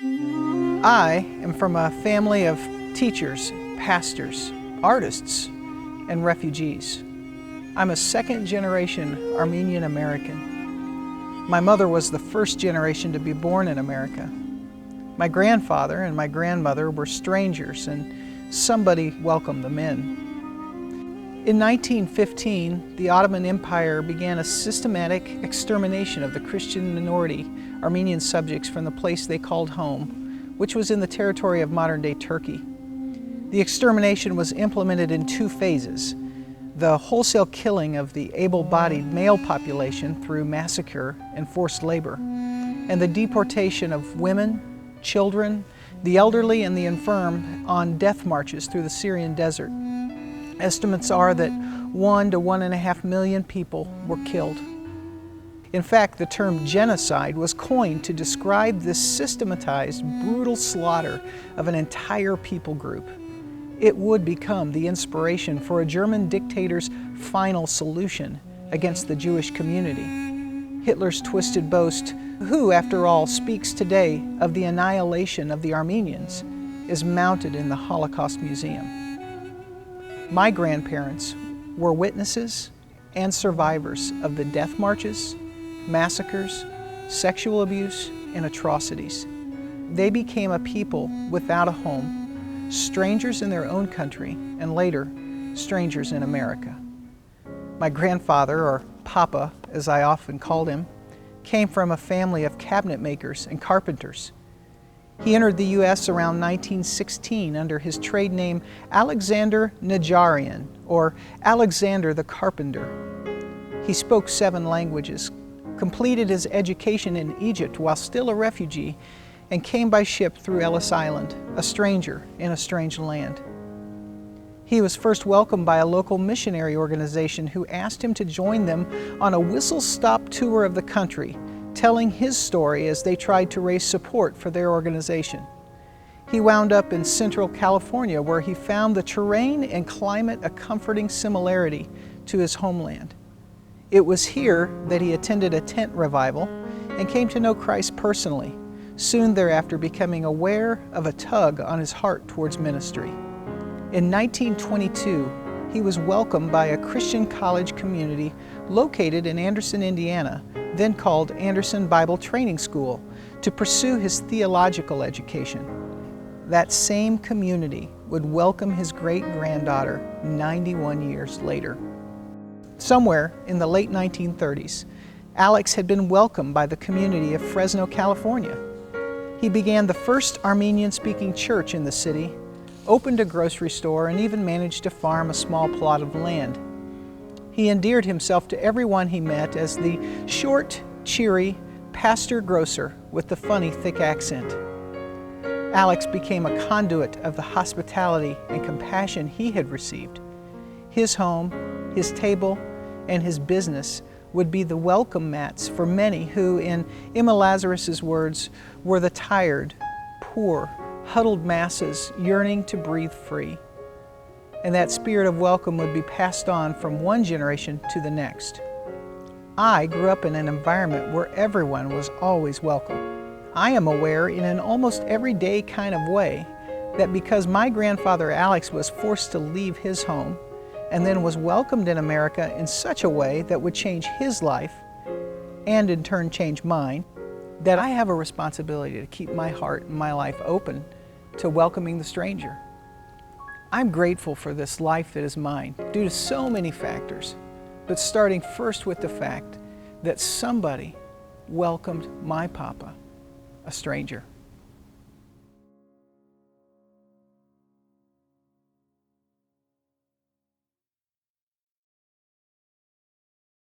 I am from a family of teachers, pastors, artists, and refugees. I'm a second-generation Armenian American. My mother was the first generation to be born in America. My grandfather and my grandmother were strangers, and somebody welcomed them in. In 1915, the Ottoman Empire began a systematic extermination of the Christian minority Armenian subjects from the place they called home, which was in the territory of modern-day Turkey. The extermination was implemented in two phases: the wholesale killing of the able-bodied male population through massacre and forced labor, and the deportation of women, children, the elderly, and the infirm on death marches through the Syrian desert. Estimates are that 1 to 1.5 million people were killed. In fact, the term genocide was coined to describe this systematized, brutal slaughter of an entire people group. It would become the inspiration for a German dictator's final solution against the Jewish community. Hitler's twisted boast, who, after all, speaks today of the annihilation of the Armenians, is mounted in the Holocaust Museum. My grandparents were witnesses and survivors of the death marches, massacres, sexual abuse, and atrocities. They became a people without a home, strangers in their own country, and later, strangers in America. My grandfather, or Papa as I often called him, came from a family of cabinet makers and carpenters. He entered the U.S. around 1916 under his trade name Alexander Najarian, or Alexander the Carpenter. He spoke 7 languages, completed his education in Egypt while still a refugee, and came by ship through Ellis Island, a stranger in a strange land. He was first welcomed by a local missionary organization who asked him to join them on a whistle-stop tour of the country, telling his story as they tried to raise support for their organization. He wound up in Central California, where he found the terrain and climate a comforting similarity to his homeland. It was here that he attended a tent revival and came to know Christ personally, soon thereafter becoming aware of a tug on his heart towards ministry. In 1922, he was welcomed by a Christian college community located in Anderson, Indiana, then called Anderson Bible Training School, to pursue his theological education. That same community would welcome his great-granddaughter 91 years later. Somewhere in the late 1930s, Alex had been welcomed by the community of Fresno, California. He began the first Armenian-speaking church in the city, opened a grocery store, and even managed to farm a small plot of land. He endeared himself to everyone he met as the short, cheery pastor-grocer with the funny, thick accent. Alex became a conduit of the hospitality and compassion he had received. His home, his table, and his business would be the welcome mats for many who, in Emma Lazarus's words, were the tired, poor, huddled masses yearning to breathe free. And that spirit of welcome would be passed on from one generation to the next. I grew up in an environment where everyone was always welcome. I am aware in an almost everyday kind of way that because my grandfather Alex was forced to leave his home and then was welcomed in America in such a way that would change his life and in turn change mine, that I have a responsibility to keep my heart and my life open to welcoming the stranger. I'm grateful for this life that is mine due to so many factors, but starting first with the fact that somebody welcomed my Papa, a stranger.